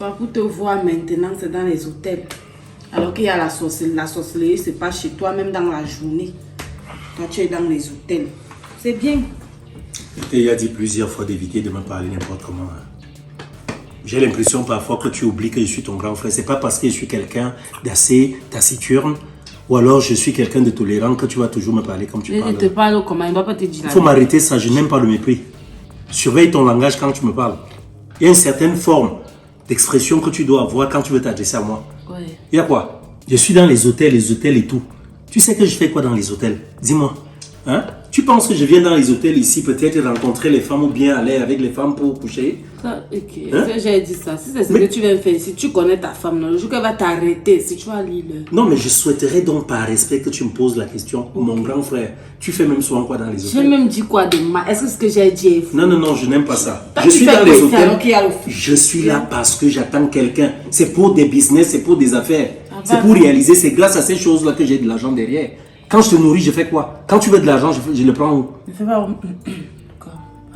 Pas pour te voir maintenant, c'est dans les hôtels. Alors qu'il y a la sorcellerie, c'est pas chez toi, même dans la journée. Toi, tu es dans les hôtels. C'est bien. Il a dit plusieurs fois d'éviter de me parler n'importe comment. J'ai l'impression parfois que tu oublies que je suis ton grand frère. C'est pas parce que je suis quelqu'un d'assez taciturne ou alors je suis quelqu'un de tolérant que tu vas toujours me parler comme tu parles. Je te parle comment, il ne va pas te dire. Il faut m'arrêter ça, je n'aime pas le mépris. Surveille ton langage quand tu me parles. Il y a une certaine forme d'expression que tu dois avoir quand tu veux t'adresser à moi. Ouais. Il y a quoi? Je suis dans les hôtels et tout. Tu sais que je fais quoi dans les hôtels? Dis-moi. Hein? Tu penses que je viens dans les hôtels ici peut-être rencontrer les femmes ou bien aller avec les femmes pour coucher? Ça, ok. Hein? J'ai dit ça. Si c'est ce que tu viens faire ici, tu connais ta femme, non? Le jour qu'elle va t'arrêter, si tu vas lire. Non, mais je souhaiterais donc par respect que tu me poses la question. Mon grand frère, tu fais même souvent quoi dans les hôtels? J'ai même dit quoi de mal? Est-ce que ce que j'ai dit est fou? Non, je n'aime pas ça. Je suis dans les hôtels. Je suis là parce que j'attends quelqu'un. C'est pour des business, c'est pour des affaires. C'est pour réaliser. C'est grâce à ces choses-là que j'ai de l'argent derrière. Quand je te nourris, je fais quoi? Quand tu veux de l'argent, je le prends où? Ne fais pas.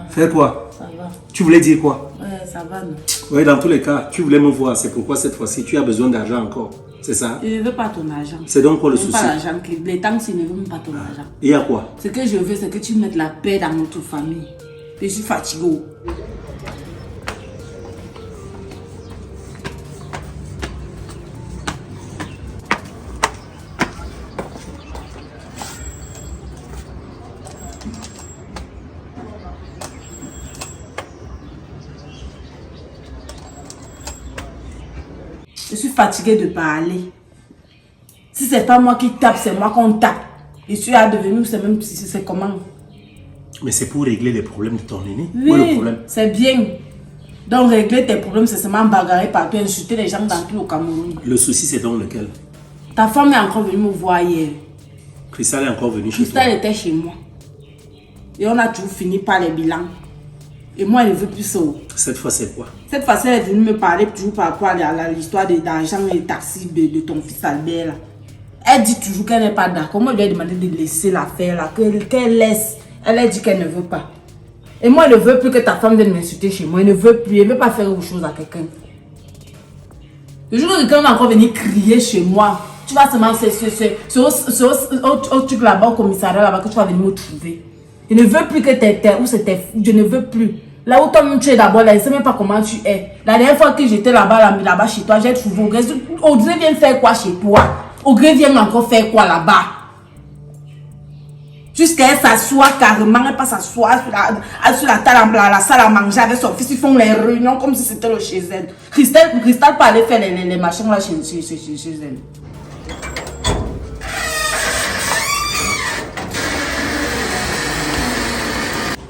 Faire quoi? Ça va. Tu voulais dire quoi? Ouais, ça va, non? Oui, dans tous les cas, tu voulais me voir. C'est pourquoi cette fois-ci, tu as besoin d'argent encore. C'est ça? Je ne veux pas ton argent. C'est donc quoi le souci? Pas l'argent. Les temps, tu ne veux même pas ton argent. Et à quoi? Ce que je veux, c'est que tu mettes la paix dans notre famille. Je suis fatiguée. Je suis fatiguée de parler. Si c'est pas moi qui tape, c'est moi qu'on tape. Je suis à devenir, c'est même si c'est comment. Mais c'est pour régler les problèmes de ton aîné. Oui, c'est bien. Donc régler tes problèmes, c'est seulement bagarrer partout, insulter les gens dans tout le Cameroun. Le souci, c'est donc lequel? Ta femme est encore venue me voir hier. Cristal est encore venue chez toi? Cristal était chez moi. Et on a toujours fini par les bilans. Et moi, elle ne veut plus ça. Cette fois, c'est quoi? Cette fois-ci, elle est venue me parler toujours par rapport à l'histoire d'argent et taxi de ton fils Albert. Là. Elle dit toujours qu'elle n'est pas d'accord. Moi, je lui ai demandé de laisser l'affaire là, qu'elle laisse. Elle a dit qu'elle ne veut pas. Et moi, elle ne veut plus que ta femme vienne m'insulter chez moi. Elle ne veut plus. Elle ne veut pas faire autre chose à quelqu'un. Le jour où quelqu'un va encore venir crier chez moi, tu vas seulement c'est au truc là-bas, au commissariat là-bas, que tu vas venir me trouver. Je ne veux plus que où c'était. Je ne veux plus. Là où toi tu es d'abord, là, je ne sais même pas comment tu es. La dernière fois que j'étais là-bas chez toi, j'ai trouvé Audrey vient faire quoi chez toi? Audrey vient encore faire quoi là-bas? Jusqu'à elle s'assoit carrément, elle passe s'asseoir sur la table, la salle à manger avec son fils. Ils font les réunions comme si c'était le chez elle. Cristal peut aller faire les machins là chez elle.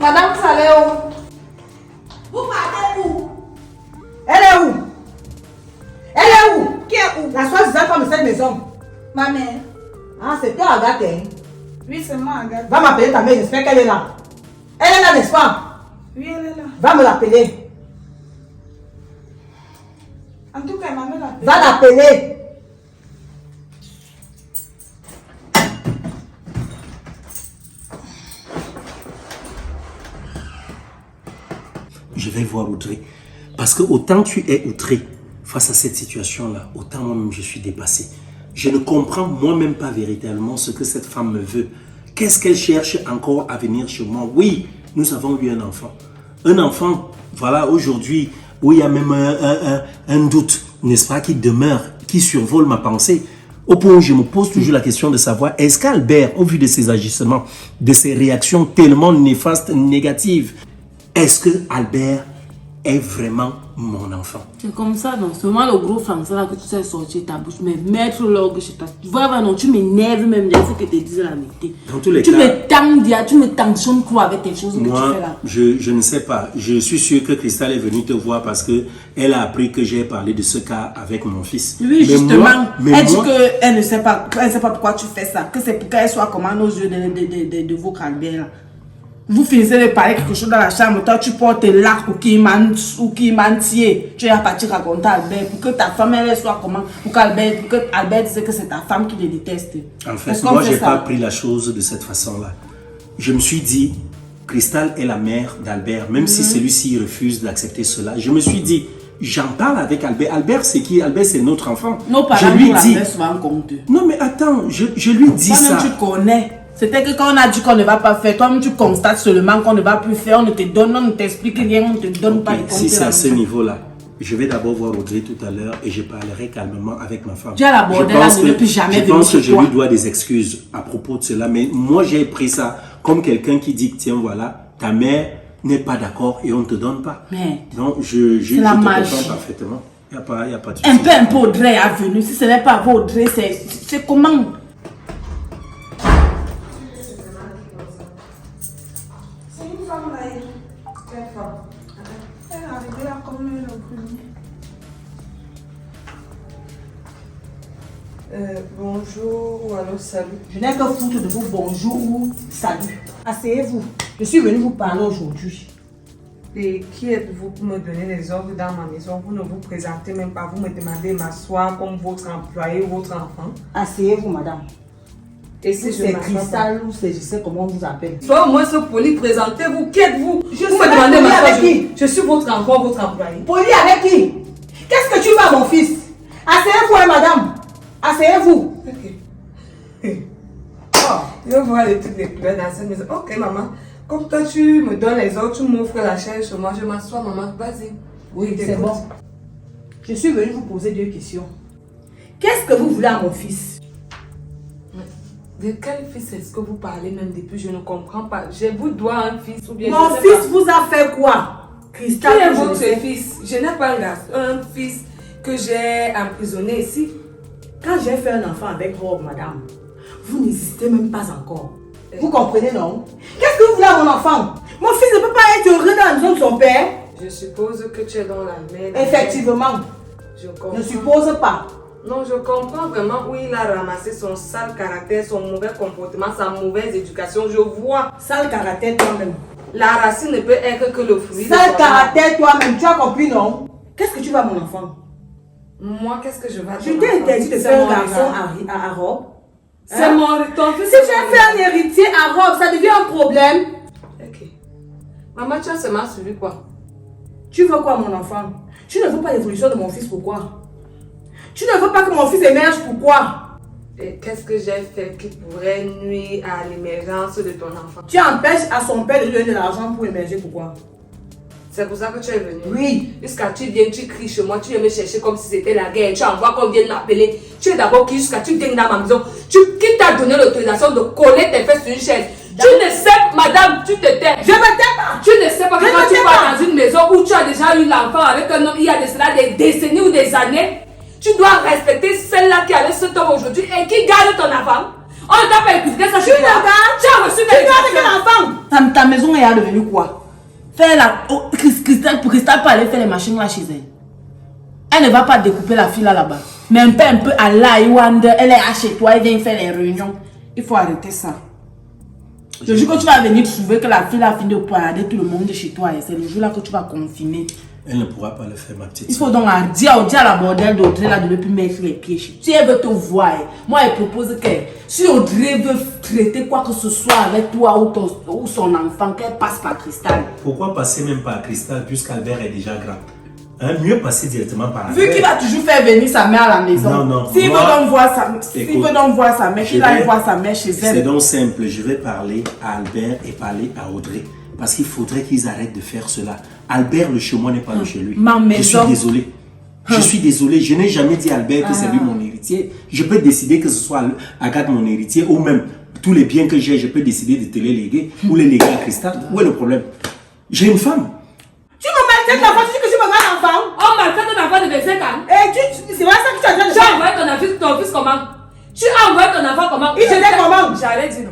Madame Saléo, vous partez où? Elle est où? Elle est où? Qui est où? La soi-disant femme de cette maison. Ma mère. Ah, c'est toi Agathe, hein? Oui, c'est moi, Agathe. Va m'appeler ta mère, j'espère qu'elle est là. Elle est là, n'est-ce pas? Oui, elle est là. Va me l'appeler. En tout cas, ma mère l'appelle. Va l'appeler. Je vais voir Audrey. Parce que autant tu es outré face à cette situation-là, autant moi-même je suis dépassé. Je ne comprends moi-même pas véritablement ce que cette femme me veut. Qu'est-ce qu'elle cherche encore à venir chez moi? Oui, nous avons eu un enfant. Un enfant, voilà, aujourd'hui, où il y a même un doute, n'est-ce pas, qui demeure, qui survole ma pensée. Au point où je me pose toujours la question de savoir, est-ce qu'Albert, au vu de ses agissements, de ses réactions tellement néfastes, négatives, est-ce que Albert est vraiment mon enfant? C'est comme ça, non? C'est vraiment le gros français là que tu sais sortir ta bouche, mais mettre l'orgue chez toi. Voilà, non, tu m'énerves même, il faut que je te dise la vérité. Dans tous les tu cas, tu me tensionnes quoi avec tes choses que tu fais là? Je ne sais pas. Je suis sûr que Cristal est venue te voir parce qu'elle a appris que j'ai parlé de ce cas avec mon fils. Oui, justement. Elle dit qu'elle ne sait pas, pourquoi tu fais ça, que c'est pour qu'elle soit comme aux yeux de vos Albert là. Vous finissez de parler quelque chose dans la chambre, toi tu portes l'arc ou qui mentier. Tu es parti raconter à Albert pour que ta femme elle soit comment, pour que Albert dise que c'est ta femme qui le déteste. En fait, moi je n'ai pas pris la chose de cette façon-là. Je me suis dit, Cristal est la mère d'Albert, même si celui-ci refuse d'accepter cela. Je me suis dit, j'en parle avec Albert. Albert, c'est qui? Albert, c'est notre enfant. Nos parents je lui nous dis. l'appellent souvent compte. Non, mais attends, je lui dis ça. Toi-même, tu te connais. C'était que quand on a dit qu'on ne va pas faire, toi-même, tu constates seulement qu'on ne va plus faire. On ne te donne, on ne t'explique rien, on ne te donne pas les comptes. Si c'est à ce niveau-là, je vais d'abord voir Audrey tout à l'heure et je parlerai calmement avec ma femme. Tu as l'abordé là, ne plus jamais venir Je pense que chez je toi. lui dois des excuses à propos de cela, mais moi j'ai pris ça comme quelqu'un qui dit que tiens voilà, ta mère n'est pas d'accord et on ne te donne pas. Mais donc je te la comprends magie. parfaitement. Il n'y a pas de souci. un peu Audrey est venu. Si ce n'est pas vous, Audrey, c'est comment? C'est une femme là. Quelle femme? Elle est arrivée là comme le premier. Bonjour ou alors salut. Je n'ai que foutre de vous bonjour ou salut. Asseyez-vous. Je suis venue vous parler aujourd'hui. Et qui êtes-vous pour me donner les ordres dans ma maison? Vous ne vous présentez même pas, vous me demandez de m'asseoir comme votre employé ou votre enfant. Asseyez-vous, madame. Et si je C'est m'assois Cristal ou c'est je sais comment on vous appelle. Sois au moins ce poli, présentez-vous. Qui êtes-vous? Vous serai me demandez de poli m'asseoir. avec qui? Je suis votre enfant, votre employé. Poli avec qui? Qu'est-ce que tu veux à mon fils? Asseyez-vous, hein, madame. Asseyez-vous. Ok. Je vais voir les trucs des couleurs dans cette maison. Ok, maman. Comme toi, tu me donnes les ordres, tu m'offres la chaise sur moi, je m'assois, maman. Vas-y. Oui, Je c'est t'écoute. bon. Je suis venue vous poser 2 questions. Qu'est-ce que vous voulez à mon fils? De quel fils est-ce que vous parlez même depuis? Je ne comprends pas. Je vous dois un fils ou bien Mon je sais fils pas. vous a fait quoi? Qui Cristal, est que je votre ne sais. fils? Je n'ai pas un garçon, un fils que j'ai emprisonné ici. Quand j'ai fait un enfant avec Rob, madame, vous n'existez même pas encore. Vous comprenez, non? Qu'est-ce que vous voulez à mon enfant? Mon fils ne peut pas être heureux dans la maison de son père. Je suppose que tu es dans la merde. Effectivement. Je comprends. Ne suppose pas. Non, je comprends vraiment où il a ramassé son sale caractère, son mauvais comportement, sa mauvaise éducation. Je vois. Sale caractère toi-même. La racine ne peut être que le fruit de Sale son caractère toi-même. Tu as compris, non? Qu'est-ce que tu veux à mon enfant? Moi, qu'est-ce que je vais Je t'ai interdit de faire un garçon à Rob. C'est mon ton fils. Si j'ai fait un héritier à Rob, ça devient un problème. Ok. Maman, tu as seulement suivi quoi? Tu veux quoi, mon enfant? Tu ne veux pas l'évolution de mon fils, pourquoi? Tu ne veux pas que mon fils émerge, pourquoi? Et qu'est-ce que j'ai fait qui pourrait nuire à l'émergence de ton enfant? Tu empêches à son père de lui donner de l'argent pour émerger, pourquoi? C'est pour ça que tu es venu. Oui. Jusqu'à tu viens, tu cries chez moi, tu viens me chercher comme si c'était la guerre. Tu envoies qu'on vienne m'appeler. Tu es d'abord qui jusqu'à tu viens dans ma maison. Qui t'a donné l'autorisation de coller tes fesses sur une chaise? Tu ne sais, madame, tu te tais. Je me tais pas. Tu ne sais pas que quand tu vas dans une maison où tu as déjà eu l'enfant avec un homme, il y a de cela des décennies ou des années, tu dois respecter celle-là qui est avec cet homme aujourd'hui et qui garde ton enfant. On ne t'a pas écouté ça chez toi. Tu as reçu Tu gardes quel enfant? Ta maison est devenue quoi? Faire la... Oh, Cristal peut aller faire les machines là chez elle. Elle ne va pas découper la fille là-bas. Mais un peu à l'Aïwande, elle est à chez toi, elle vient faire les réunions. Il faut arrêter ça. Le jour que tu vas venir trouver que la fille a fini de poignarder tout le monde chez toi, c'est le jour là que tu vas confiner. Elle ne pourra pas le faire, ma petite. Il faut donc dire à la bordelle d'Audrey là de ne plus mettre les pieds chez toi. Si elle veut te voir, moi elle propose que si Audrey veut traiter quoi que ce soit avec toi ou son enfant, qu'elle passe par Cristal. Pourquoi passer même par Cristal puisqu'Albert est déjà grand? Mieux passer directement par Albert. Vu qu'il va toujours faire venir sa mère à la maison. Non. S'il veut donc voir sa mère, qu'il aille voir sa mère chez C'est elle. donc simple. Je vais parler à Albert et parler à Audrey. Parce qu'il faudrait qu'ils arrêtent de faire cela. Albert, le chez moi n'est pas le chez lui. Je suis désolé. Je suis désolé. Je n'ai jamais dit à Albert que c'est lui mon héritier. Je peux décider que ce soit Agathe mon héritier ou même tous les biens que j'ai, je peux décider de te les léguer ou les léguer à Cristal. Où est le problème? J'ai une femme. Tu me maltraites l'enfant, tu dis que tu me mets l'enfant. On maltraite un enfant de 25 ans. Et c'est vrai ça que tu as dit. Tu as envoyé ton fils comment? Tu as envoyé ton enfant comment? Il était comment? J'avais dit non.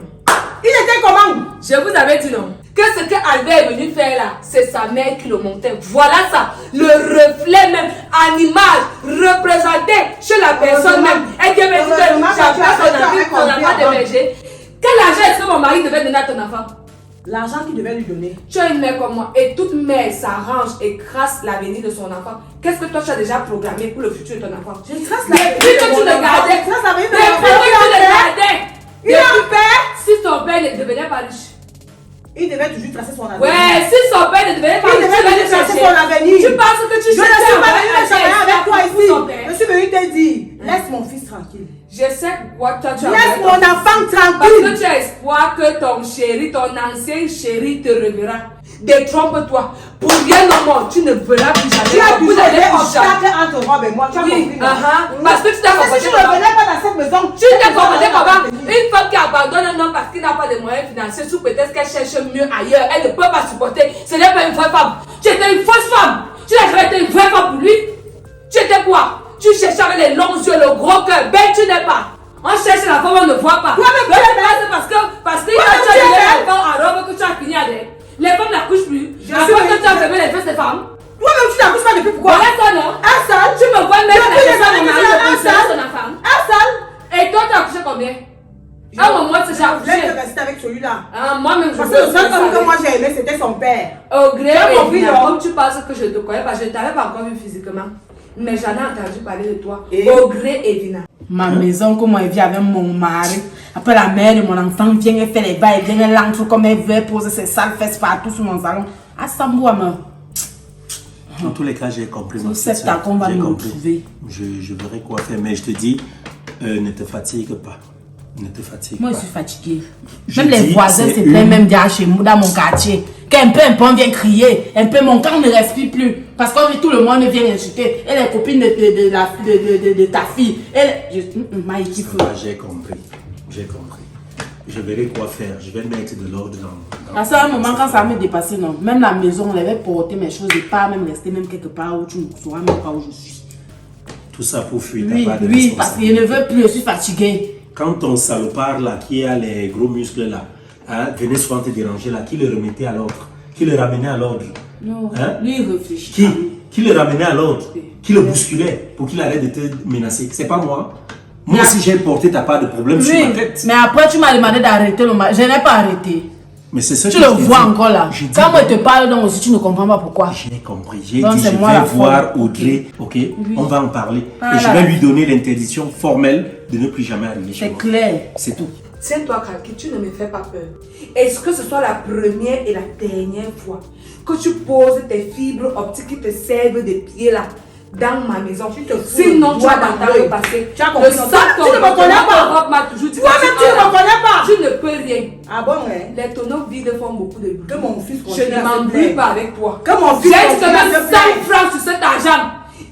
Il était comment? Je vous avais dit non. Que ce que Albert est venu faire là, c'est sa mère qui le montait. Voilà ça. Le reflet même, en image, représenté chez la personne même. Et Dieu me dit que j'avais ton enfant de berger. Quel argent est-ce que mon mari devait donner à ton enfant? L'argent qu'il devait lui donner. Tu as une mère comme moi et toute mère s'arrange et trace l'avenir de son enfant. Qu'est-ce que toi tu as déjà programmé pour le futur de ton enfant? Je trace Depuis que tu le gardais, depuis que tu le gardais, il a un père. si ton père ne devenait pas riche, Il devait toujours tracer son avenir. Ouais, si son père ne devait pas Il devait toujours tracer son avenir. Tu penses que tu Je ne suis pas venu me cherches chamailler avec toi son ici. père. Je suis venu te dire, laisse mon fils tranquille. Je sais pourquoi toi tu as Laisse mon enfant Parce tranquille. que tu as espoir que ton chéri, ton ancien chéri te reverra. Détrompe-toi. Pour rien au monde, tu ne verras plus jamais. Tu as Vous toujours n'allez des plus jamais. obstacles entre Rob et moi. Tu as Oui, compris, non? parce que tu t'as Parce que comporté si tu ne comment? revenais pas dans cette maison, Tu t'es comporté comment? Une femme qui abandonne un homme parce qu'il n'a pas de moyens financiers, sous peut-être qu'elle cherche mieux ailleurs, elle ne peut pas supporter. Ce n'est pas une vraie femme. Tu étais une fausse femme. Tu n'as jamais été une vraie femme pour lui. Tu étais quoi? Tu cherchais avec les longs yeux, le gros cœur. Ben, tu n'es pas. On cherche la femme, on ne voit pas. Toi-même, Mais tu es c'est parce que tu Toi-même, as tu es donné belle. l'enfant à robe que tu as fini avec. Les femmes n'accouchent plus. Je À suis cause que belle. tu as fermé les fesses des femmes. toi-même, tu n'accouches pas depuis pourquoi? Voilà ça, non? Un seul. Tu me vois mettre la Depuis les personne années au mari que de tu as un considérer seul. son enfant. Un seul. Et toi, tu as accouché combien? À un moment, tu as Je voulais accouché. rester avec celui-là. Moi-même, je Parce veux que le seul homme que savoir. moi j'ai aimé, c'était son père. Au gré, Tu as compris, et non? comme tu penses que je te connais, parce que je ne t'avais pas encore vu physiquement. Mais j'en ai entendu parler de toi. Et? Au gré, Evina. Ma maison, comment elle vit avec mon mari. Après la mère de mon enfant vient, elle fait les bails, elle vient, elle entre comme elle veut, elle pose ses sales fesses partout sur mon salon. À Samboua, Dans tous les cas, j'ai compris. Sur ma cette petite sœur. table, on va J'ai nous compris. retrouver. Je verrai quoi faire. Mais je te dis, ne te fatigue pas. Ne te fatigue Moi, pas. je suis fatiguée. Je Même les dis, voisins c'est se plaignent une- même déjà chez moi, dans mon quartier. Qu'un peu vient crier, un peu mon cœur ne respire plus. Parce que tout le monde vient insulter. Elle est copine de ta fille. Ma équipe. Ça va, j'ai compris. J'ai compris. Je verrai quoi faire. Je vais mettre de l'ordre dans... À ce moment, quand ça me dépassé, non. Même la maison, on avait porté mes choses et pas même rester même quelque part où tu ne sauras même pas où je suis. Tout ça pour fuir Oui, ta part de oui, parce qu'il ne responsabilité. veut plus, je suis fatiguée. Quand ton salopard là, qui a les gros muscles là, hein, venait souvent te déranger là, qui le remettait à l'ordre, qui le ramenait à l'ordre, Non, Hein? lui il réfléchit. qui le ramenait à l'ordre, qui le bousculait pour qu'il arrête de te menacer. C'est pas moi. Moi aussi j'ai porté ta part de problème sur Oui, ma tête. mais après tu m'as demandé d'arrêter le match. Je n'ai pas arrêté. Mais c'est ça Tu que le je t'ai vois dit. encore là. J'ai dit, Quand moi je te parle, donc aussi tu ne comprends pas pourquoi. j'ai compris. J'ai Donc, dit, c'est je moi vais la voir folle. Audrey, ok? On va en parler. Ah et je là vais là. lui donner l'interdiction formelle de ne plus jamais arriver chez C'est moi. clair. C'est tout. Tiens-toi, Kalki, tu ne me fais pas peur. Est-ce que ce soit la première et la dernière fois que tu poses tes fibres optiques qui te servent de pieds là dans ma maison? Sinon, tu vas t'entendre le passé. Tu as compris, Le non? sac, Tu ne me connais pas. Rob m'a toujours dit Toi-même, que tu ne me connais pas. tu ne peux rien. Ah bon, ouais. Les tonneaux vides font beaucoup de bruit. Que mon fils Je continue ne à se m'embrouille plaindre. pas avec toi. Que mon fils J'ai continue à même se 100 plaindre. francs sur cet argent.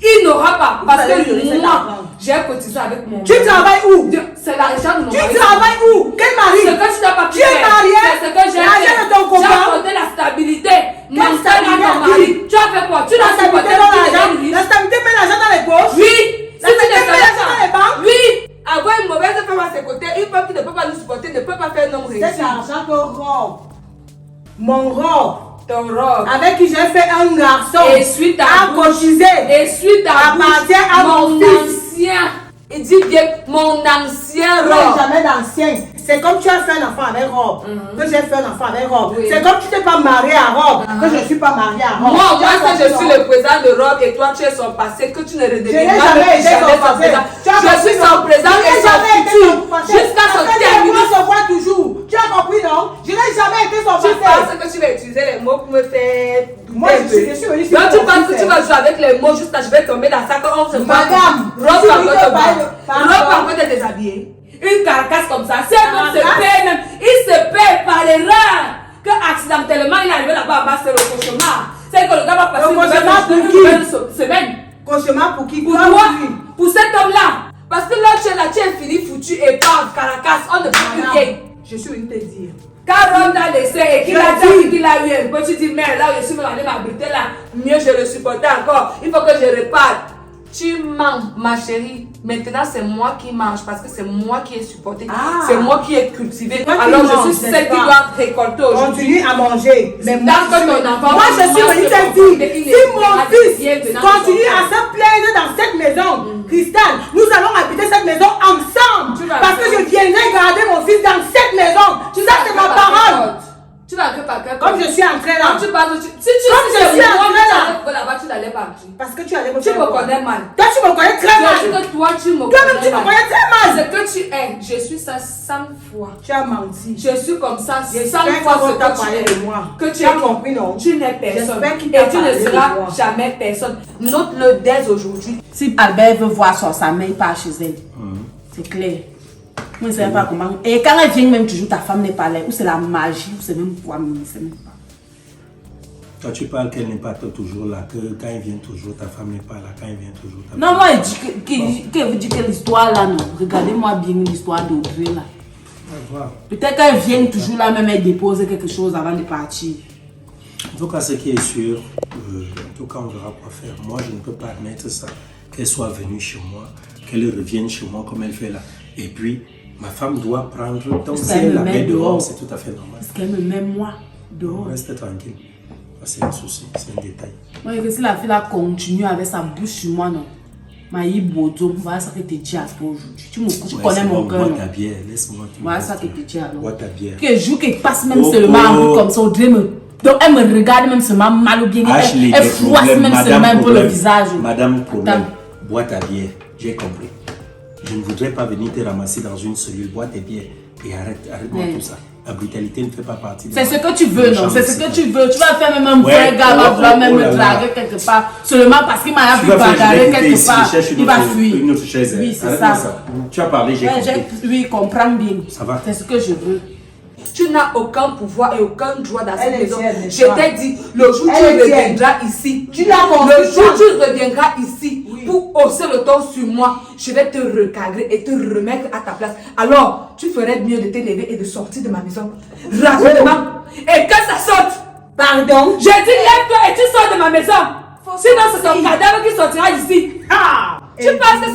Il n'aura pas. Parce allez lui donner que cet moi, argent. j'ai cotisé avec mon Tu mari. travailles où? C'est l'argent de mon Tu mari. travailles où? Quel mari? Ce que tu n'as pas pu Tu es faire, marié? c'est ce que j'ai L'argent fait. de ton J'ai copain? apporté la stabilité mentale à stabilité ton à mari. qui? Tu as fait quoi? Tu La n'as supporté stabilité dans plus l'argent. de La stabilité met l'argent dans les poches. Oui. La Si tu ne stabilité met savais l'argent dans les pas. banques. Oui. Avoir une mauvaise femme à ses côtés, une femme qui ne peut pas nous supporter, ne peut pas faire un homme Cet réussi. argent que Rob, mon Rob, Ton robe. avec qui j'ai fait un garçon, Essuie ta a bouche. cotisé. Essuie ta bouche. Appartient à mon fils. ancien. Il dit bien mon ancien Tu n'as robe. jamais d'ancien. C'est comme tu as fait un enfant avec Rob, que j'ai fait un enfant avec Rob. Oui. C'est comme tu t'es pas marié à Rob, que je ne suis pas mariée à Rob. Moi, Tu as moi, que je compris, suis non? le président de robe et toi, tu es son passé, que tu ne Je redeviens n'ai jamais été son passé. Tu as Je compris, suis non? son présent Je n'ai et son jamais été futur. son passé. Jusqu'à Parce son que les terminé. mots se voient toujours. Tu as compris, non? Je n'ai jamais été son Tu passé. penses que tu vas utiliser les mots pour me faire Moi, je suis venue sur donc mon tu penses fils, que tu vas jouer avec les mots jusqu'à je vais tomber dans ça quand on se voit. Madame, Robe si par vous contre, dites pas- robe par contre, t'es déshabillée. Une carcasse comme ça. Si un homme se Carcasse? paie même, il se paie par erreur. Que accidentellement il est arrivé là-bas à passer le cauchemar. C'est que le gars va passer Le cauchemar pour qui? une semaine. Cauchemar pour qui? Pour Toi toi, ou lui? pour cet homme-là. Parce que là, tu es fini, foutu, épave, caracas, on ne peut plus Madame, rien. je suis venue te dire. Quand Ron t'a laissé et qu'il Je a dis. dit qu'il a eu un peu, tu dis, mais là, je suis même allé m'abriter là. Mieux, je le supportais encore. Il faut que je reparte. Tu mens, ma chérie. Maintenant, c'est moi qui mange parce que c'est moi qui ai supporté. Ah. C'est moi qui ai cultivé. Toi qui Alors, je manges, suis celle n'est-ce qui pas? doit récolter aujourd'hui. Continue à manger. Mais moi, Tant que ton enfant moi, je suis mange venue le te comporter dire, qu'il si est mon bien fils venant continue de son à se plaindre dans cette maison, Cristal, nous allons habiter cette maison ensemble. Tu vas Parce que faire. je viendrai garder mon fils dans cette maison. Tu Ça, vas c'est faire ma ta parole. récolte. Tu Tu vas entrer par quel Comme je suis entrée là. Quand tu parles, si tu Comme je suis entrée là. là-bas, tu n'allais pas entrer. Parce que tu allais me Tu faire me quoi? connais mal. Toi, tu me connais très mal. Je dis que toi, tu me Toi-même, tu me connais très mal. Ce que tu es, je suis ça 100 fois. Tu as menti. Je suis comme ça 100 J'espère fois qu'on ce t'a que tu parlé es. de moi. Que Tu as compris, non? Tu n'es personne. J'espère qu'il Et t'a tu ne parlé de seras moi. jamais personne. Note-le dès aujourd'hui. Si Albert veut voir sa mère, il part chez elle. C'est clair. Moi, je ne sais pas comment. Et quand elle vient, même toujours, ta femme n'est pas là. Ou c'est la magie, ou c'est même quoi, mais c'est même pas. Toi, tu parles qu'elle n'est pas toujours là, que quand elle vient toujours, ta femme n'est pas là, quand elle vient toujours, ta Non, femme... moi, elle veut dire que l'histoire là, non. Regardez-moi bien l'histoire d'Audrey là. Peut-être qu'elle vient toujours là, même elle dépose quelque chose avant de partir. En tout cas, ce qui est sûr, en tout cas, on verra quoi faire. Moi, je ne peux pas admettre ça. Qu'elle soit venue chez moi, qu'elle revienne chez moi comme elle fait là. Et puis, ma femme doit prendre... Donc, si elle la met dehors, c'est tout à fait normal. Parce qu'elle me met moi dehors. Reste tranquille. C'est un souci, c'est un détail. Moi, que si la fille là continue avec sa bouche sur moi, non. Maï Bodo, voilà ça que tu dis à toi aujourd'hui. Tu connais mon cœur. Bois ta bière, laisse-moi. Voilà ça que tu dis alors. Bois ta bière. Que jour qu'elle passe même seulement en route comme ça, Audrey me. Donc elle me regarde même seulement mal ou bien. Elle froisse même seulement un peu le visage. Madame, problème. Bois ta bière. J'ai compris. Je ne voudrais pas venir te ramasser dans une cellule. Bois tes bières et arrête-moi tout ça. La brutalité ne fait pas partie de c'est ce que tu veux, non? C'est ce que tu veux. Tu vas faire même un vrai gars, va vouloir même me draguer quelque part. Seulement parce qu'il m'a vu bagarrer quelque part. Il va fuir. Une autre chaise. Oui, c'est ça. Tu as parlé, j'ai compris. Oui, comprends bien. Ça va. C'est ce que je veux. Tu n'as aucun pouvoir et aucun droit dans cette Elle est maison. tienne, Je t'ai dit, le jour où tu Elle est reviendras ici, Tu l'as compris, le jour ça. où tu reviendras ici pour hausser le ton sur moi, je vais te recadrer et te remettre à ta place. Alors, tu ferais mieux de te lever et de sortir de ma maison rapidement. Et que ça saute. Pardon? J'ai dit, lève-toi et tu sors de ma maison. Sinon, c'est ton cadavre qui sortira d'ici. Tu penses que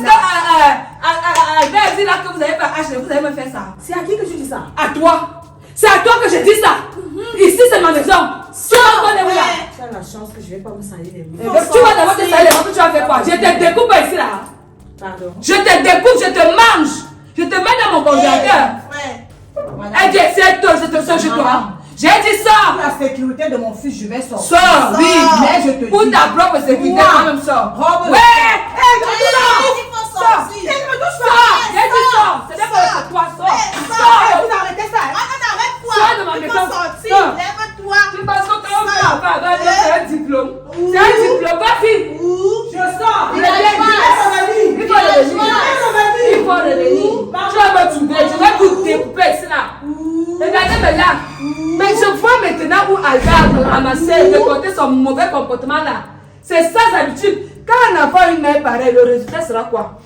Albert dit là que vous avez pas acheté, vous allez me faire ça. C'est à qui que tu dis ça? À toi. C'est à toi que je dis ça. Ici, c'est ma maison. Sors de là. Tu as la chance que je vais pas me salir les mains. Tu vas d'abord te salir les mains, tu vas faire quoi? Je te découpe ici là. Pardon. Je te découpe, je te mange. Je te mets dans mon congélateur. Et je te sors chez toi. J'ai dit ça. Pour la sécurité de mon fils, je vais sortir. Sors, oui. Mais je te dis. Pour ta propre sécurité, toi-même sors. Robe. Ouais. Sors. J'ai dit sors. C'est pas toi, sors. Sors. Vous arrêtez ça. Sors de ma maison. Sors. Tu penses que tu as un diplôme? C'est un diplôme, vas-y. Je sors. Il faut revenir. Tu vas me trouver. Je vais vous découper ici là. Regardez-moi là. Mais je vois maintenant où Albert a ramassé de côté son mauvais comportement là. C'est sans habitude. Quand on n'a pas une mère pareille, le résultat sera quoi?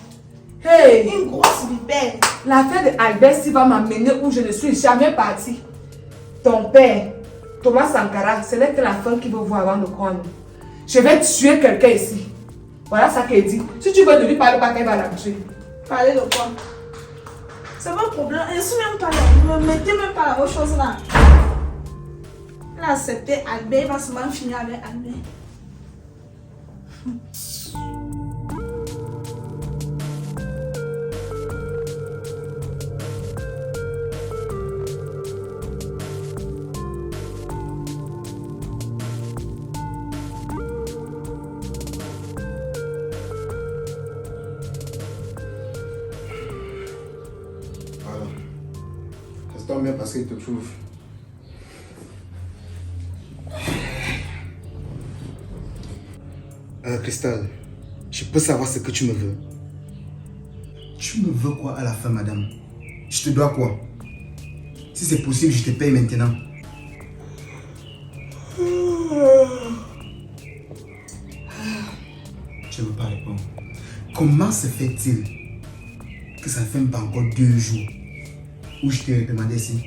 Hey! Une grosse vipère. L'affaire de Albert s'il va m'amener où je ne suis jamais partie. Ton père, Thomas Sankara, ce n'est que la femme qui veut voir avant de croire. Je vais tuer quelqu'un ici. Voilà ça qu'elle dit. Si tu veux de lui parler, pas qu'elle va la tuer. Parler de quoi? C'est votre problème. Je suis même pas là. Ne me mettez même pas la autre chose là. Elle a accepté Albert. Il va seulement finir avec Albert. Tant bien parce qu'il te trouve. Cristal, je peux savoir ce que tu me veux. Tu me veux quoi à la fin, madame? Je te dois quoi? Si c'est possible, je te paye maintenant. Tu ne veux pas répondre. Comment se fait-il que ça fait même pas encore 2 jours où je t'ai demandé ici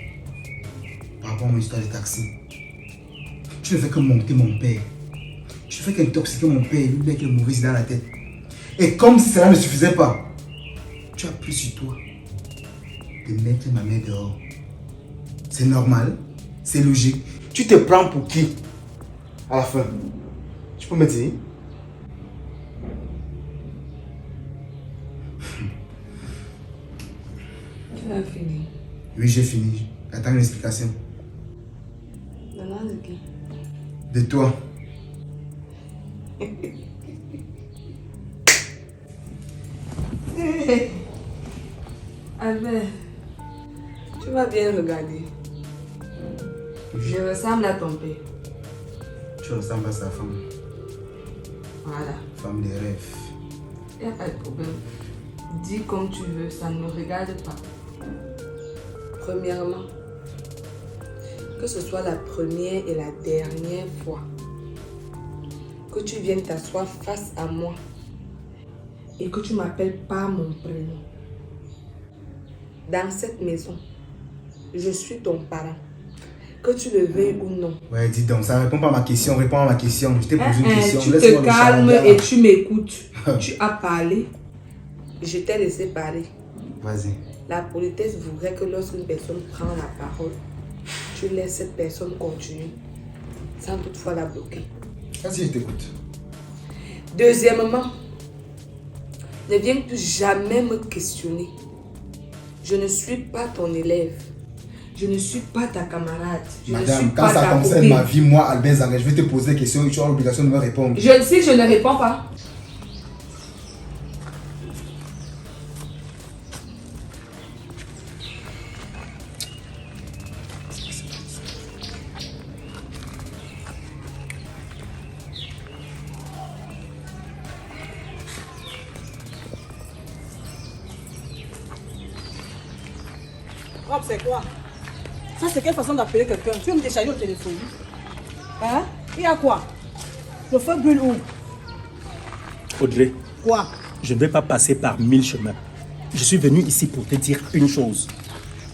par rapport à mon histoire de taxi? Tu ne fais que monter mon père. Tu ne fais qu'intoxiquer mon père, lui mettre le mauvais dans la tête. Et comme si cela ne suffisait pas, tu as pris sur toi de mettre ma mère dehors. C'est normal, c'est logique. Tu te prends pour qui à la fin? Tu peux me dire? Tu as fini. Oui, j'ai fini. Attends une explication. Maintenant de qui? De toi. Albert, tu vas bien regarder. Je ressemble à ton père. Tu ressembles à sa femme. Voilà. Femme des rêves. Il n'y a pas de problème. Dis comme tu veux, ça ne me regarde pas. Premièrement, que ce soit la première et la dernière fois que tu viennes t'asseoir face à moi et que tu m'appelles par mon prénom. Dans cette maison, je suis ton parent. Que tu le veuilles ou non. Ouais, dis donc, ça répond pas à ma question. Réponds à ma question. Je t'ai posé une question. Tu Laisse-moi te le calmes charmer, et là. tu m'écoutes. Tu as parlé. Je t'ai laissé parler. Vas-y. La politesse voudrait que lorsqu'une personne prend la parole, tu laisses cette personne continuer sans toutefois la bloquer. Vas-y, je t'écoute. Deuxièmement, ne viens plus jamais me questionner. Je ne suis pas ton élève. Je ne suis pas ta camarade. Je ne suis Madame, pas quand ça ta concerne copine. ma vie, moi, Albert Zanguet, je vais te poser des questions et tu as l'obligation de me répondre. Si je ne réponds pas, Rob, c'est quoi? Ça, c'est quelle façon d'appeler quelqu'un? Tu veux me décharger au téléphone? Hein? Il y a quoi? Le feu brûle où? Audrey, Quoi? je ne vais pas passer par 1000 chemins. Je suis venu ici pour te dire une chose.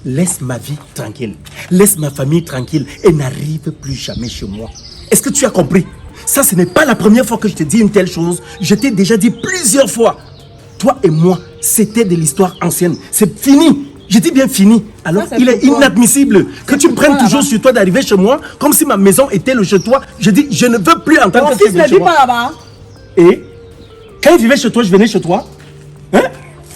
Laisse ma vie tranquille. Laisse ma famille tranquille et n'arrive plus jamais chez moi. Est-ce que tu as compris? Ça, ce n'est pas la première fois que je te dis une telle chose. Je t'ai déjà dit plusieurs fois. Toi et moi, c'était de l'histoire ancienne. C'est fini. Je dis bien fini. Alors, Ça, c'est il est pour toi. inadmissible que tu pour prennes toi, toujours là-bas. sur toi d'arriver chez moi comme si ma maison était le chez toi. Je dis, je ne veux plus entendre Ton que tu fils viennes ne chez vit moi. pas là-bas. Et quand il vivait chez toi, je venais chez toi. Hein?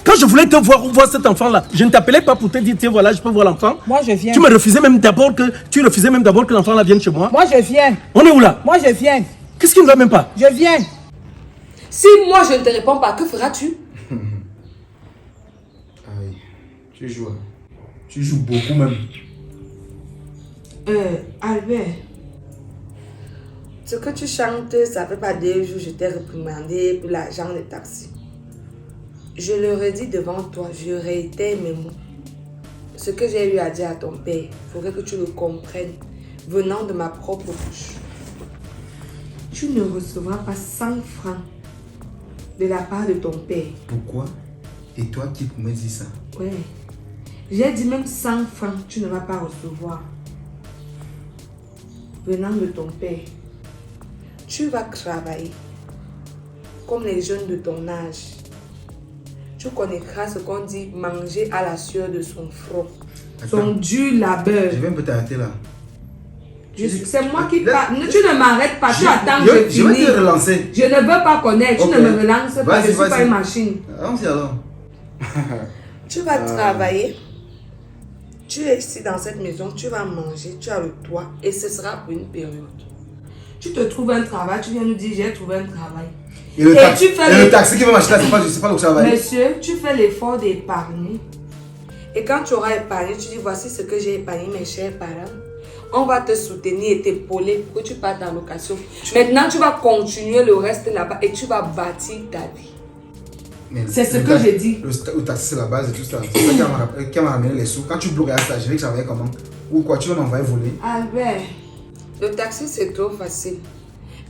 Quand je voulais te voir cet enfant-là, je ne t'appelais pas pour te dire, tiens, voilà, je peux voir l'enfant. Moi, je viens. Tu refusais même d'abord que l'enfant-là vienne chez moi. Moi, je viens. On est où là? Moi, je viens. Qu'est-ce qui ne va même pas? Je viens. si moi je ne te réponds pas, que feras-tu? Aïe, tu joues. Hein. Tu joues beaucoup même. Albert, ce que tu chantes, ça fait pas 2 jours, je t'ai réprimandé pour l'argent de taxi. Je le redis devant toi, je réitère mes mots. Ce que j'ai eu à dire à ton père, il faudrait que tu le comprennes, venant de ma propre bouche. Tu ne recevras pas 100 francs de la part de ton père. Pourquoi? Et toi qui me dis ça? Ouais. J'ai dit même 100 francs, tu ne vas pas recevoir. Venant de ton père, tu vas travailler comme les jeunes de ton âge. Tu connaîtras ce qu'on dit manger à la sueur de son front. Son Attends, dur labeur. je vais un peu t'arrêter là. C'est moi qui parle. Tu ne m'arrêtes pas, tu attends que je Je vais finisse. te relancer. Je ne veux pas connaître, tu Ok. ne me relances pas, Vas-y, je ne suis pas vas-y. une machine. Allons-y alors. Tu vas travailler, tu es ici dans cette maison, tu vas manger, tu as le toit et ce sera pour une période. Tu te trouves un travail, tu viens nous dire j'ai trouvé un travail. Et le, Et taxi, tu fais et le- le taxi qui va m'acheter là, c'est pas le travail. Monsieur, tu fais l'effort d'épargner. Et quand tu auras épargné, tu dis voici ce que j'ai épargné mes chers parents. On va te soutenir et t'épauler pour que tu partes en location. Maintenant, tu vas continuer le reste là-bas et tu vas bâtir ta vie. Mais C'est ce le que taxi- j'ai dit. Le taxi, c'est la base et tout ça. C'est ça qui m'a ramené les sous. Quand tu bloques à ça, je vais travailler comment? Ou quoi, tu vas m'envoyer voler? Albert, le taxi c'est trop facile.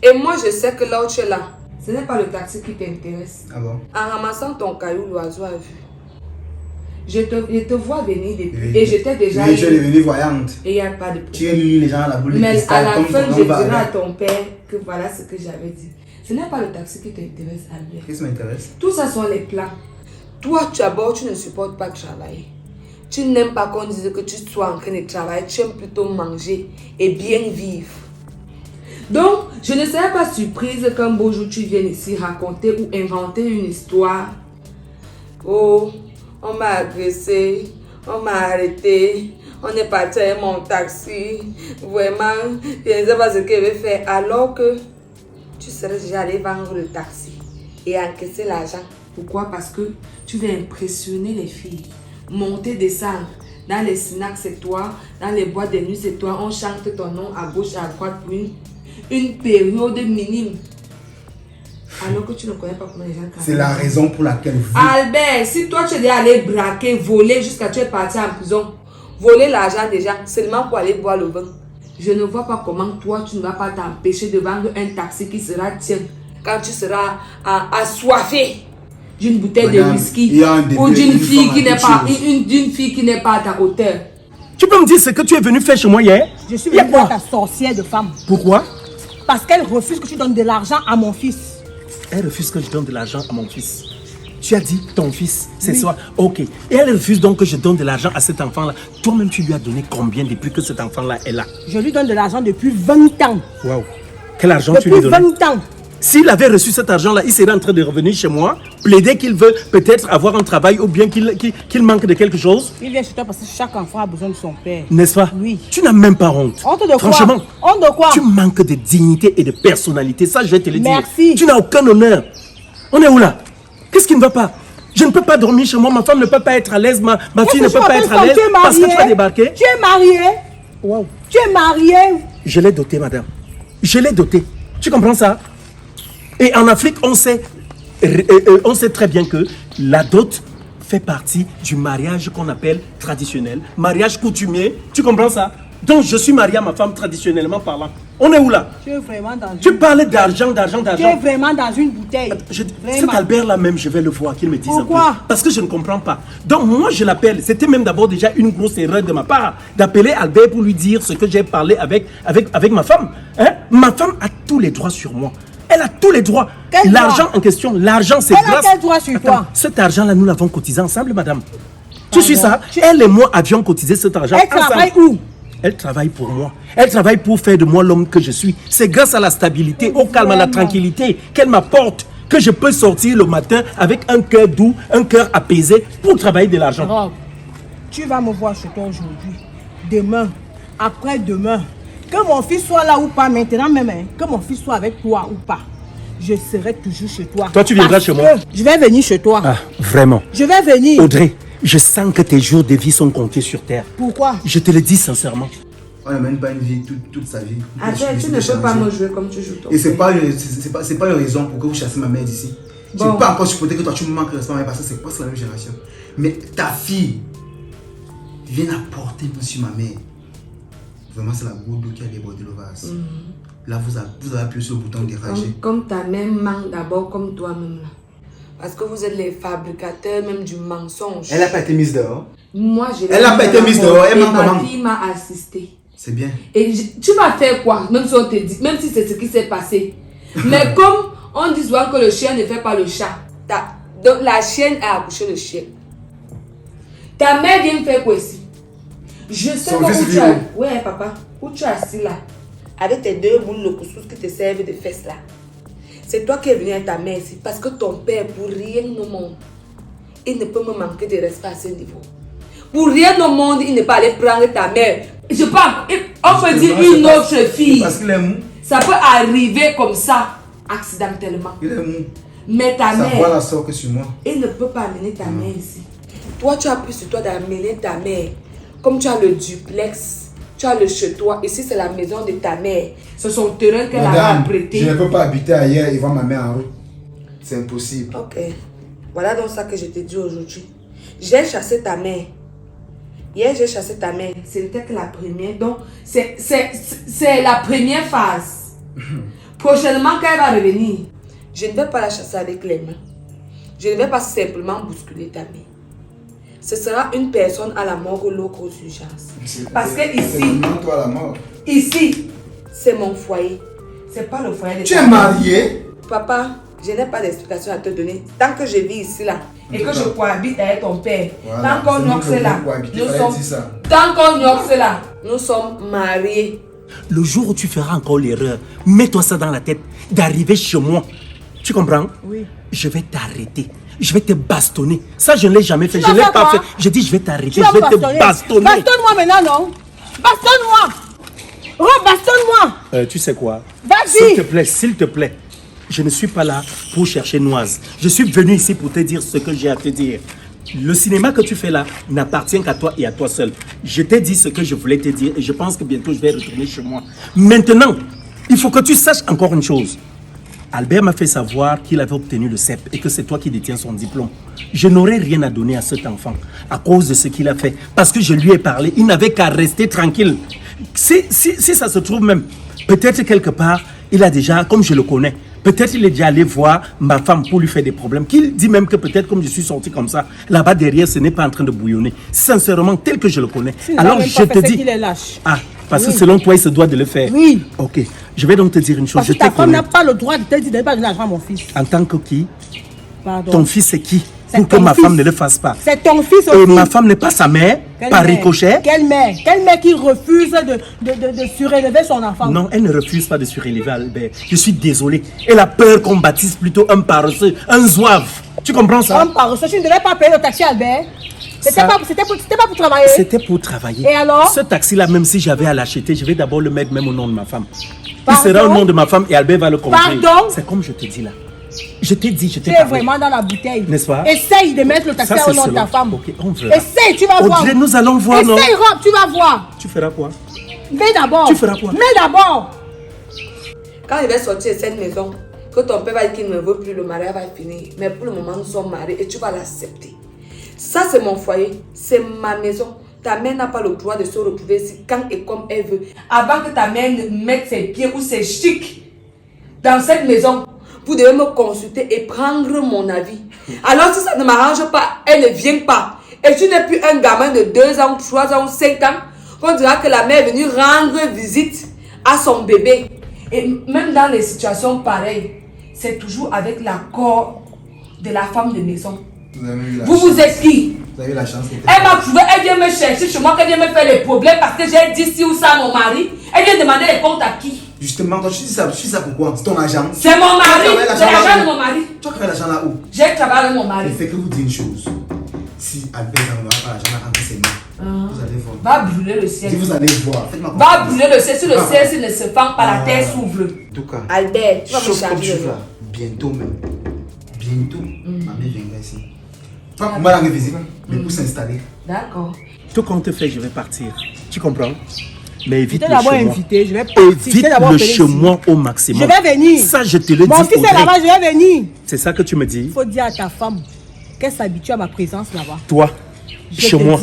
Et moi je sais que là où tu es là, ce n'est pas le taxi qui t'intéresse. Ah bon? En ramassant ton caillou, l'oiseau a vu. Je te vois venir depuis et je t'ai déjà Oui, tu es eu. devenue voyante. Et il n'y a pas de Tu problème. es lu les gens à la boule de Mais à cristal la comme fin, ton je nom dirai va à avec. ton père que voilà ce que j'avais dit. Ce n'est pas le taxi qui t'intéresse, Albert. Qu'est-ce qui m'intéresse? Tout ça sont les plans. Toi, tu d'abord, tu ne supportes pas travailler. Tu n'aimes pas qu'on dise que tu sois en train de travailler. Tu aimes plutôt manger et bien vivre. Donc, je ne serais pas surprise qu'un beau jour tu viennes ici raconter ou inventer une histoire. Oh, on m'a agressé, on m'a arrêté, On est parti avec mon taxi. Vraiment, je ne sais pas ce que je vais faire. Alors que tu serais déjà allé vendre le taxi et encaisser l'argent. Pourquoi? Parce que tu veux impressionner les filles. Monter, descendre. Dans les snacks, c'est toi. Dans les boîtes de nuit, c'est toi. On chante ton nom à gauche, à droite pour une période minime. Alors que tu ne connais pas comment les gens travaillent. C'est la raison pour laquelle vous... Albert, si toi tu es allé braquer, voler jusqu'à tu es parti en prison, voler l'argent déjà, seulement pour aller boire le vin. Je ne vois pas comment toi tu ne vas pas t'empêcher de vendre un taxi qui sera tien quand tu seras assoiffé d'une bouteille de whisky ou d'une fille qui n'est pas à ta hauteur. Tu peux me dire ce que tu es venu faire chez moi hier? Je suis venue voir ta sorcière de femme. Pourquoi? Parce qu'elle refuse que tu donnes de l'argent à mon fils. Elle refuse que je donne de l'argent à mon fils. Tu as dit ton fils, c'est ça. Ok. Et elle refuse donc que je donne de l'argent à cet enfant-là. Toi-même, tu lui as donné combien depuis que cet enfant-là est là? Je lui donne de l'argent depuis 20 ans. Waouh. Quel argent tu lui donnes? Depuis 20 ans. S'il avait reçu cet argent-là, il serait en train de revenir chez moi, plaider qu'il veut peut-être avoir un travail ou bien qu'il manque de quelque chose. Il vient chez toi parce que chaque enfant a besoin de son père. N'est-ce pas? Oui. Tu n'as même pas honte. Honte de quoi? Franchement, honte de quoi? Tu manques de dignité et de personnalité. Ça, je vais te le dire. Merci. Tu n'as aucun honneur. On est où là? Qu'est-ce qui ne va pas? Je ne peux pas dormir chez moi. Ma femme ne peut pas être à l'aise. Ma fille ne peut pas être à l'aise parce que tu as débarqué. Tu es marié. Wow. Tu es marié. Je l'ai doté, madame. Je l'ai doté. Tu comprends ça? Et en Afrique, on sait très bien que la dot fait partie du mariage qu'on appelle traditionnel. Mariage coutumier. Tu comprends ça? Donc, je suis marié à ma femme traditionnellement parlant. On est où là? Tu es vraiment dans une... Tu parlais d'argent. Tu es vraiment dans une bouteille. Cet Albert-là même, je vais le voir, qu'il me dise Pourquoi? un peu. Parce que je ne comprends pas. Donc, moi, je l'appelle. C'était même d'abord déjà une grosse erreur de ma part d'appeler Albert pour lui dire ce que j'ai parlé avec ma femme. Hein? Ma femme a tous les droits sur moi. Elle a tous les droits. L'argent en question, l'argent, c'est grâce... Elle a quel droit sur toi? Cet argent-là, nous l'avons cotisé ensemble, madame. Tu suis ça? Elle et moi avions cotisé cet argent ensemble. Elle travaille où? Elle travaille pour moi. Elle travaille pour faire de moi l'homme que je suis. C'est grâce à la stabilité, au calme, à la tranquillité qu'elle m'apporte que je peux sortir le matin avec un cœur doux, un cœur apaisé pour travailler de l'argent. Rob, tu vas me voir chez toi aujourd'hui, demain, après-demain. Que mon fils soit là ou pas, maintenant même, hein, que mon fils soit avec toi ou pas, je serai toujours chez toi. Toi, tu viendras chez moi? Je vais venir chez toi. Ah, vraiment? Je vais venir. Audrey, je sens que tes jours de vie sont comptés sur terre. Pourquoi? Je te le dis sincèrement. On n'a même pas une vie toute sa vie. Attends, tu ne peux pas me jouer comme tu joues toi. Et c'est pas une raison pour que vous chassez ma mère d'ici. Je ne peux pas encore supporter que toi tu me manques de respect parce que c'est presque la même génération. Mais ta fille vient apporter sur ma mère. Vraiment, c'est la goutte d'eau qui a débordé le vase. Là, vous avez appuyé sur le bouton déranger. Comme ta mère manque d'abord comme toi-même là. Parce que vous êtes les fabricateurs même du mensonge. Elle n'a pas été mise dehors. Moi, Elle n'a pas été mise dehors. Elle manque comment? Ma fille m'a assisté. C'est bien. Et tu vas faire quoi? Même si on te dit, même si c'est ce qui s'est passé. Mais comme on dit souvent que le chien ne fait pas le chat. Donc la chienne a accouché le chien. Ta mère vient faire quoi ici? Je sais pas où tu as. Ouais, papa. Où tu es assis là? Avec tes deux boules de couscous qui te servent de fesses là. C'est toi qui es venu à ta mère ici. Parce que ton père, pour rien au monde, il ne peut me manquer de respect à ce niveau. Pour rien au monde, il ne peut aller prendre ta mère. Je parle, on peut dire une autre fille. Parce qu'il est mou. Ça peut arriver comme ça, accidentellement. Il est mou. Mais ta mère, ça voit la sort que sur moi. Il ne peut pas amener ta mère ici. Toi, tu as pris sur toi d'amener ta mère. Comme tu as le duplex, tu as le chez toi. Ici, c'est la maison de ta mère. C'est son terrain qu'elle a prêté. Je ne peux pas habiter ailleurs et voir ma mère en route. C'est impossible. Ok. Voilà donc ça que je te dis aujourd'hui. J'ai chassé ta mère. Hier, j'ai chassé ta mère. C'était que la première. Donc, c'est la première phase. Prochainement, quand elle va revenir, je ne vais pas la chasser avec les mains. Je ne vais pas simplement bousculer ta mère. Ce sera une personne à la mort ou l'autre aux urgences. Parce que ici, toi à la mort. Ici, c'est mon foyer. C'est pas le foyer de Tu es marié? Papa, je n'ai pas d'explication à te donner. Tant que je vis ici là et que je cohabite avec ton père, voilà, tant qu'on noxe là, nous sommes mariés. Le jour où tu feras encore l'erreur, mets-toi ça dans la tête d'arriver chez moi. Tu comprends? Oui. Je vais t'arrêter. Je vais te bastonner. Ça, je ne l'ai jamais fait. Tu Je ne vas l'ai faire pas quoi? fait. J'ai dit, je vais t'arrêter. Tu Je vas vais me te bastonner. bastonner. Bastonne-moi maintenant, non? Bastonne-moi. Bastonne-moi. Tu sais quoi? Vas-y. S'il te plaît. Je ne suis pas là pour chercher Noise. Je suis venu ici pour te dire ce que j'ai à te dire. Le cinéma que tu fais là n'appartient qu'à toi et à toi seul. Je t'ai dit ce que je voulais te dire et je pense que bientôt je vais retourner chez moi. Maintenant, il faut que tu saches encore une chose. Albert m'a fait savoir qu'il avait obtenu le CEP et que c'est toi qui détiens son diplôme. Je n'aurais rien à donner à cet enfant à cause de ce qu'il a fait. Parce que je lui ai parlé, il n'avait qu'à rester tranquille. Si ça se trouve même, peut-être quelque part, il a déjà, comme je le connais, peut-être il est déjà allé voir ma femme pour lui faire des problèmes. Qu'il dit même que peut-être comme je suis sorti comme ça, là-bas derrière, ce n'est pas en train de bouillonner. Sincèrement, tel que je le connais. Alors je te dis... qu'il est lâche. Ah, parce que selon toi, il se doit de le faire. Oui. Ok, je vais donc te dire une chose. Parce que ta femme n'a pas le droit de te dire de ne pas donner l'argent à mon fils. En tant que qui? Pardon. Ton fils c'est qui? C'est Pour que ton ma fils. femme ne le fasse pas. C'est ton fils Et aussi. ma femme n'est pas sa mère, Quelle par mère? ricochet. Quelle mère? Quelle mère qui refuse de surélever son enfant? Non, elle ne refuse pas de surélever Albert. Je suis désolé. Elle a peur qu'on baptise plutôt un paresseux, un zouave. Tu comprends ça? Homme par ça, tu ne devais pas payer le taxi, Albert. C'était Ça- pas pour travailler. C'était pour travailler. Et alors? Ce taxi-là, même si j'avais à l'acheter, je vais d'abord le mettre même au nom de ma femme. Pardon? Il sera au nom de ma femme et Albert va le conduire. Pardon? C'est comme je te dis là. Je t'ai dit, je t'ai Tu es parlé. vraiment dans la bouteille. N'est-ce pas? Essaye de mettre le taxi Ça, c'est au nom de ta selon- femme. Ok, on verra. Essaye, tu vas voir. Audrey, nous allons voir, non? Essaye, Rob, tu vas voir. Tu feras quoi? Mais d'abord. Tu feras quoi? Mais d'abord. Quand il va sortir de cette maison, que ton père va dire qu'il ne veut plus, le mariage va finir. Mais pour le moment, nous sommes mariés et tu vas l'accepter. Ça, c'est mon foyer. C'est ma maison. Ta mère n'a pas le droit de se retrouver ici quand et comme elle veut. Avant que ta mère ne mette ses pieds ou ses chics dans cette maison, vous devez me consulter et prendre mon avis. Alors, si ça ne m'arrange pas, elle ne vient pas. Et tu n'es plus un gamin de 2 ans, 3 ans, 5 ans, qu'on dira que la mère est venue rendre visite à son bébé. Et même dans les situations pareilles, c'est toujours avec l'accord de la femme de maison. Vous êtes qui? Vous avez eu la chance. Elle m'a trouvé, elle vient me chercher chez moi, qu'elle vient me faire les problèmes parce que j'ai dit ci ou ça à mon mari. Elle vient demander les comptes à qui? Justement, toi, tu dis ça pourquoi? C'est ton agent. C'est mon mari, Tu as c'est travaillé l'argent de là-bas mon mari. où? Tu as travaillé l'argent là où? J'ai travaillé avec mon mari. Il fait que vous dire une chose. Si Albert n'envoie pas l'argent entre ses mains, vous allez voir. Va brûler le Si ciel. vous allez voir, faites-moi Va confiance. brûler le ciel. Si le ciel s'il ne se fend pas, la terre s'ouvre. En tout cas, Albert, tu vas me chose comme charger. tu vas, bientôt même. Bientôt, ma mère viendra ici. Pas pour moi la visite, mais pour s'installer. D'accord. Tout compte fait, je vais partir. Tu comprends? Mais évite J'étais le d'abord chez moi. invité, je vais partir. Évite J'étais d'abord le appelé chez ici. moi au maximum. Je vais venir. Ça, je te le dis. Mon fils est Audrey. là-bas, je vais venir. C'est ça que tu me dis? Il faut dire à ta femme qu'elle s'habitue à ma présence là-bas. Toi, Je chez te moi.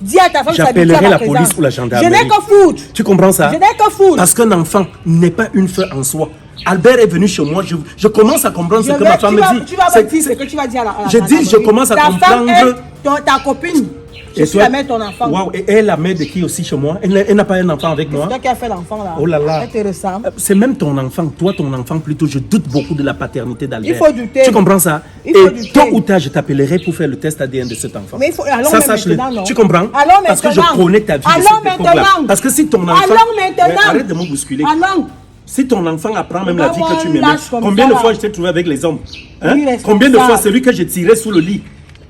dis à ta femme qu'elle s'habitue à J'appellerai ma la présence. police ou la gendarmerie. Je n'ai que foutre. Tu comprends ça? Je n'ai que foutre. Parce qu'un enfant n'est pas une fin en soi. Albert est venu chez moi, je commence à comprendre ce que ma femme me dit. Tu vas C'est- me dire ce que tu vas dire à la Je dis, je gendarmerie. commence à Ta comprendre. femme est ta copine. Je suis la mère de ton enfant. Waouh, et elle est la mère de qui aussi chez moi? Elle n'a pas un enfant avec moi? C'est toi qui as fait l'enfant là. Oh là là. Elle te ressemble. C'est même ton enfant, toi ton enfant plutôt, je doute beaucoup de la paternité d'Albert. Il faut douter. Tu comprends ça? Il faut Et douter. tôt ou tard, je t'appellerai pour faire le test ADN de cet enfant. Mais il faut. Allons Ça, même sache-le. maintenant, non? Tu comprends? Allons Parce que je maintenant. connais ta vie de Allons cette époque-là. maintenant. Parce que si ton enfant... Allons maintenant. Ouais, arrête de me bousculer. Allons. Si ton enfant apprend même Va la vie voir que tu un m'aimais, lâche comme combien ça, de là. fois je t'ai trouvé avec les hommes? Hein? Oui, responsable. Combien de fois celui que j'ai tiré sous le lit?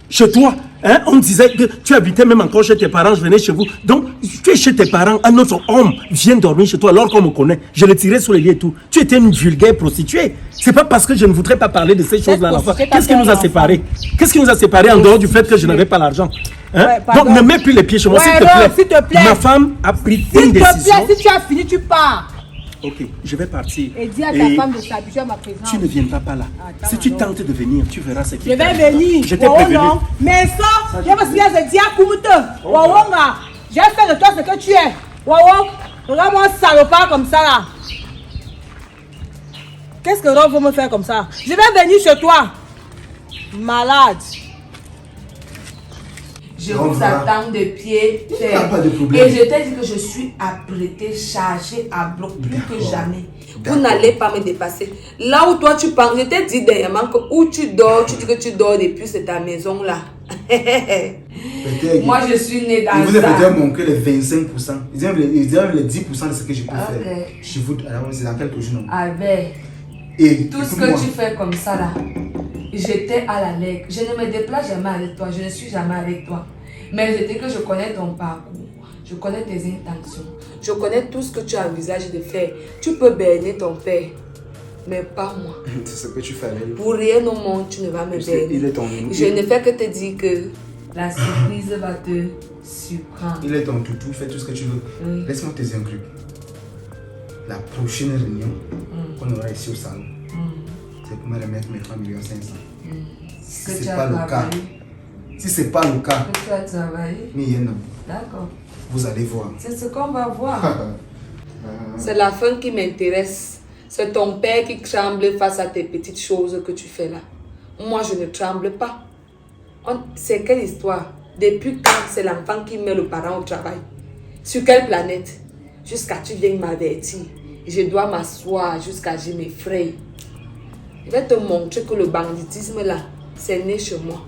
Chez toi, hein? On me disait que tu habitais même encore chez tes parents, je venais chez vous. Donc, tu es chez tes parents, un autre homme vient dormir chez toi alors qu'on me connaît. Je le tirais sous le lit et tout. Tu étais une vulgaire prostituée. C'est pas parce que je ne voudrais pas parler de ces choses-là. l'enfant. prostituée, Qu'est-ce qui t'as nous fait a un séparés? Qu'est-ce qui nous a séparés en dehors du fait que je n'avais pas l'argent? Hein? Ouais, pardon. Donc, ne mets plus les pieds chez moi, Ouais, s'il te non, plaît. s'il te plaît. Ma femme a pris une S'il te décision. plaît, si tu as fini, tu pars. Ok, je vais partir. Et dis à ta femme de s'habituer à ma présence. Tu ne viendras pas là. Attends, Si tu alors. tentes de venir, tu verras ce qui Je vais venir. Je t'ai Oh prévenu. non. Mais ça, je me suis dit à Koumute. Wawonga. J'ai fait de toi ce que tu es. Wawong. Regarde-moi un salopard comme ça là. Qu'est-ce que Rob veut me faire comme ça? Je vais venir chez toi. Malade. Je Donc, vous voilà. attends de pied Il n'y a pas de ferme. problème. Et je t'ai dit que je suis apprêtée, chargée à bloc, plus que D'accord. jamais. Vous D'accord. n'allez pas me dépasser. Là où toi tu parles, je t'ai dit dernièrement que où tu dors, tu dis que tu dors depuis c'est ta maison là. Peut-être. Moi je suis née Il dans vous a ça. peut-être manqué les 25%. Il dit même les 10% de ce que je peux Ok. faire. Je vous, alors c'est dans quelques jours. Non. Albert, Et tout ce écoute-moi. que tu fais comme ça là, j'étais à la LEC. Je ne me déplace jamais avec toi. Je ne suis jamais avec toi. Mais je dis que je connais ton parcours. Je connais tes intentions. Je connais tout ce que tu envisages de faire. Tu peux berner ton père. Mais pas moi. C'est ce que tu fais avec lui. Pour rien au monde, tu ne vas me berner. Il est ton toutou. Je ne fais que te dire que la surprise va te surprendre. Il est ton toutou, fais tout ce que tu veux. Oui. Laisse-moi te dire un truc. La prochaine réunion qu'on aura ici au salon, c'est pour me remettre mes 3,5 millions. Si Que ce tu n'est as pas le cas, travaillé. si ce n'est pas le cas, Que tu as travaillé. D'accord. vous allez voir. C'est ce qu'on va voir. C'est la fin qui m'intéresse. C'est ton père qui tremble face à tes petites choses que tu fais là. Moi, je ne tremble pas. C'est quelle histoire? Depuis quand c'est l'enfant qui met le parent au travail? Sur quelle planète? Jusqu'à tu viennes m'avertir. Je dois m'asseoir jusqu'à je m'effraie. Je vais te montrer que le banditisme là, c'est né chez moi.